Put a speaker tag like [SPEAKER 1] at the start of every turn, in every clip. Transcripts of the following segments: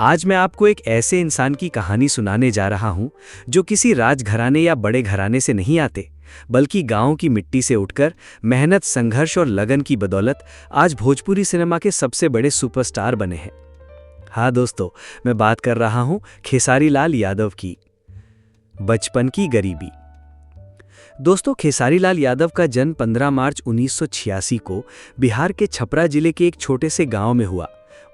[SPEAKER 1] आज मैं आपको एक ऐसे इंसान की कहानी सुनाने जा रहा हूं जो किसी राजघराने या बड़े घराने से नहीं आते, बल्कि गांव की मिट्टी से उठकर मेहनत, संघर्ष और लगन की बदौलत आज भोजपुरी सिनेमा के सबसे बड़े सुपरस्टार बने हैं। हाँ दोस्तों, मैं बात कर रहा हूं खेसारी लाल यादव की। बचपन की गरीबी। दोस्तों, खेसारी लाल यादव का जन्म 15 मार्च 1986 को बिहार के छपरा जिले के एक छोटे से गांव में हुआ।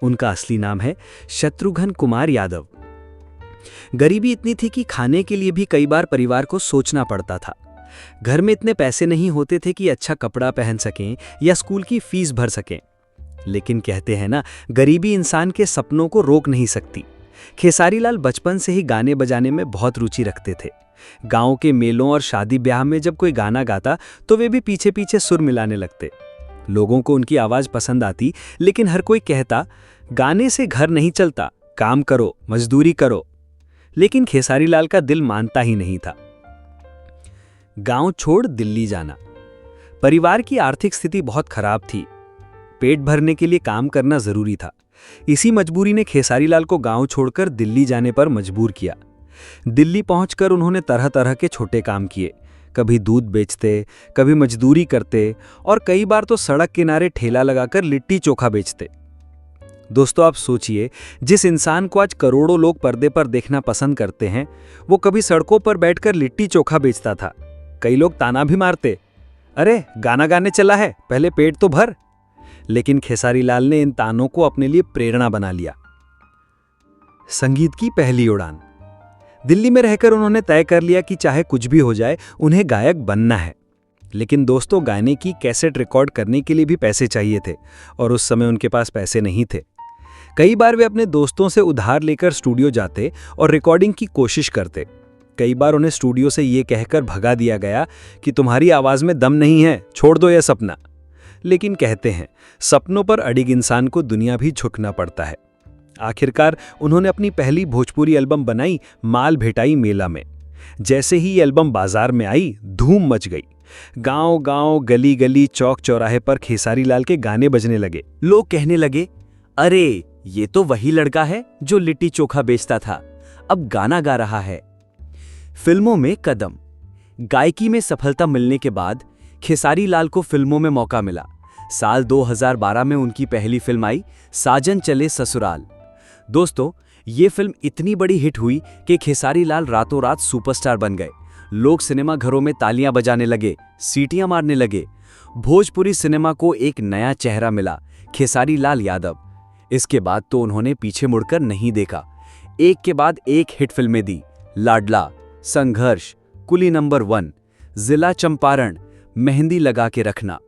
[SPEAKER 1] उनका असली नाम है शत्रुघ्न कुमार यादव। गरीबी इतनी थी कि खाने के लिए भी कई बार परिवार को सोचना पड़ता था। घर में इतने पैसे नहीं होते थे कि अच्छा कपड़ा पहन सकें या स्कूल की फीस भर सकें। लेकिन कहते हैं ना, गरीबी इंसान के सपनों को रोक नहीं सकती। खेसारी लाल बचपन से ही गाने बजाने में बहुत रुचि रखते थे। गांव के मेलों और शादी ब्याह में जब कोई गाना गाता तो वे भी पीछे पीछे सुर मिलाने लगते। लोगों को उनकी आवाज पसंद आती, लेकिन हर कोई कहता, गाने से घर नहीं चलता, काम करो, मजदूरी करो। लेकिन खेसारी लाल का दिल मानता ही नहीं था। गांव छोड़ दिल्ली जाना। परिवार की आर्थिक स्थिति बहुत खराब थी। पेट भरने के लिए काम करना जरूरी था। इसी मजबूरी ने खेसारी लाल को गांव छोड़कर दिल्ली जाने पर मजबूर किया। दिल्ली पहुंचकर उन्होंने तरह तरह के छोटे काम किए। कभी दूध बेचते, कभी मजदूरी करते और कई बार तो सड़क किनारे ठेला लगाकर लिट्टी चोखा बेचते। दोस्तों, आप सोचिए, जिस इंसान को आज करोड़ों लोग पर्दे पर देखना पसंद करते हैं, वो कभी सड़कों पर बैठकर लिट्टी चोखा बेचता था। कई लोग ताना भी मारते, अरे गाना गाने चला है, पहले पेट तो भर। लेकिन खेसारी लाल ने इन तानों को अपने लिए प्रेरणा बना लिया। संगीत की पहली उड़ान। दिल्ली में रहकर उन्होंने तय कर लिया कि चाहे कुछ भी हो जाए, उन्हें गायक बनना है। लेकिन दोस्तों, गाने की कैसेट रिकॉर्ड करने के लिए भी पैसे चाहिए थे और उस समय उनके पास पैसे नहीं थे। कई बार वे अपने दोस्तों से उधार लेकर स्टूडियो जाते और रिकॉर्डिंग की कोशिश करते। कई बार उन्हें स्टूडियो से ये कहकर भगा दिया गया कि तुम्हारी आवाज में दम नहीं है, छोड़ दो यह सपना। लेकिन कहते हैं, सपनों पर अडिग इंसान को दुनिया भी झुकना पड़ता है। आखिरकार उन्होंने अपनी पहली भोजपुरी एल्बम बनाई, माल भेटाई मेला में। जैसे ही ये एल्बम बाजार में आई, धूम मच गई। गांव गांव, गली गली, चौक चौराहे पर खेसारी लाल के गाने बजने लगे। लोग कहने लगे, अरे ये तो वही लड़का है जो लिट्टी चोखा बेचता था, अब गाना गा रहा है। फिल्मों में कदम। गायकी में सफलता मिलने के बाद खेसारी लाल को फिल्मों में मौका मिला। साल 2012 में उनकी पहली फिल्म आई, साजन चले ससुराल। दोस्तों, ये फिल्म इतनी बड़ी हिट हुई कि खेसारी लाल रातों रात सुपरस्टार बन गए। लोग सिनेमा घरों में तालियां बजाने लगे, सीटियां मारने लगे। भोजपुरी सिनेमा को एक नया चेहरा मिला, खेसारी लाल यादव। इसके बाद तो उन्होंने पीछे मुड़कर नहीं देखा। एक के बाद एक हिट फिल्में दी। लाडला, संघर्ष, कुली नंबर 1, जिला चंपारण, मेहंदी लगा के रखना।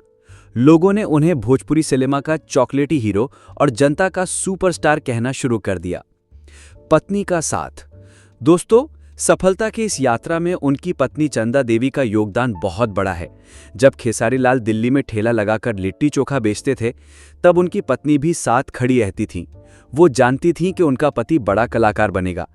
[SPEAKER 1] लोगों ने उन्हें भोजपुरी सिनेमा का चॉकलेटी हीरो और जनता का सुपरस्टार कहना शुरू कर दिया। पत्नी का साथ। दोस्तों, सफलता की इस यात्रा में उनकी पत्नी चंदा देवी का योगदान बहुत बड़ा है। जब खेसारी लाल दिल्ली में ठेला लगाकर लिट्टी चोखा बेचते थे, तब उनकी पत्नी भी साथ खड़ी रहती थी। वो जानती थीं कि उनका पति बड़ा कलाकार बनेगा।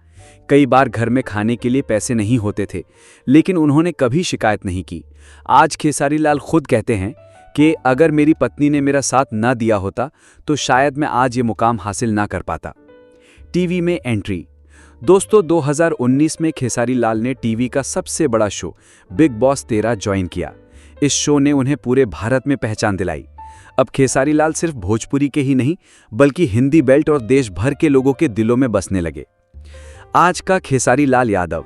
[SPEAKER 1] कई बार घर में खाने के लिए पैसे नहीं होते थे, लेकिन उन्होंने कभी शिकायत नहीं की। आज खेसारी लाल खुद कहते हैं कि अगर मेरी पत्नी ने मेरा साथ ना दिया होता तो शायद मैं आज ये मुकाम हासिल ना कर पाता। टीवी में एंट्री। दोस्तों, 2019 में खेसारी लाल ने टीवी का सबसे बड़ा शो बिग बॉस 13 ज्वाइन किया। इस शो ने उन्हें पूरे भारत में पहचान दिलाई। अब खेसारी लाल सिर्फ भोजपुरी के ही नहीं, बल्कि हिंदी बेल्ट और देश भर के लोगों के दिलों में बसने लगे। आज का खेसारी लाल यादव।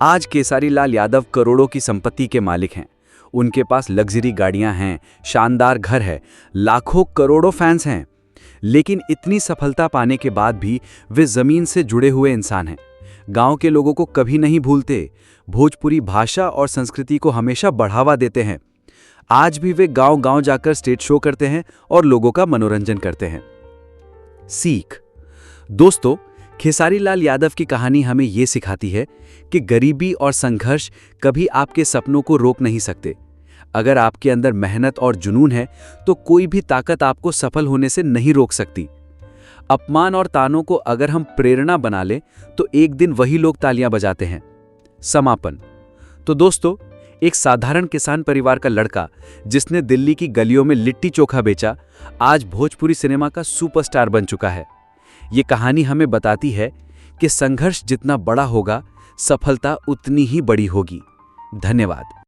[SPEAKER 1] आज खेसारी लाल यादव करोड़ों की संपत्ति के मालिक हैं। उनके पास लग्जरी गाड़ियां हैं, शानदार घर है, लाखों करोड़ों फैंस हैं। लेकिन इतनी सफलता पाने के बाद भी वे जमीन से जुड़े हुए इंसान हैं। गांव के लोगों को कभी नहीं भूलते, भोजपुरी भाषा और संस्कृति को हमेशा बढ़ावा देते हैं। आज भी वे गांव-गांव जाकर स्टेज शो करते हैं और लोगों का मनोरंजन करते हैं। सीख। दोस्तों, खेसारी लाल यादव की कहानी हमें यह सिखाती है कि गरीबी और संघर्ष कभी आपके सपनों को रोक नहीं सकते। अगर आपके अंदर मेहनत और जुनून है, तो कोई भी ताकत आपको सफल होने से नहीं रोक सकती। अपमान और तानों को अगर हम प्रेरणा बना लें, तो एक दिन वही लोग तालियां बजाते हैं। समापन। तो दोस्तों, एक साधारण किसान परिवार का लड़का जिसने दिल्ली की गलियों में लिट्टी चोखा बेचा, आज भोजपुरी सिनेमा का सुपरस्टार बन चुका है। ये कहानी हमें बताती है कि संघर्ष जितना बड़ा होगा, सफलता उतनी ही बड़ी होगी। धन्यवाद।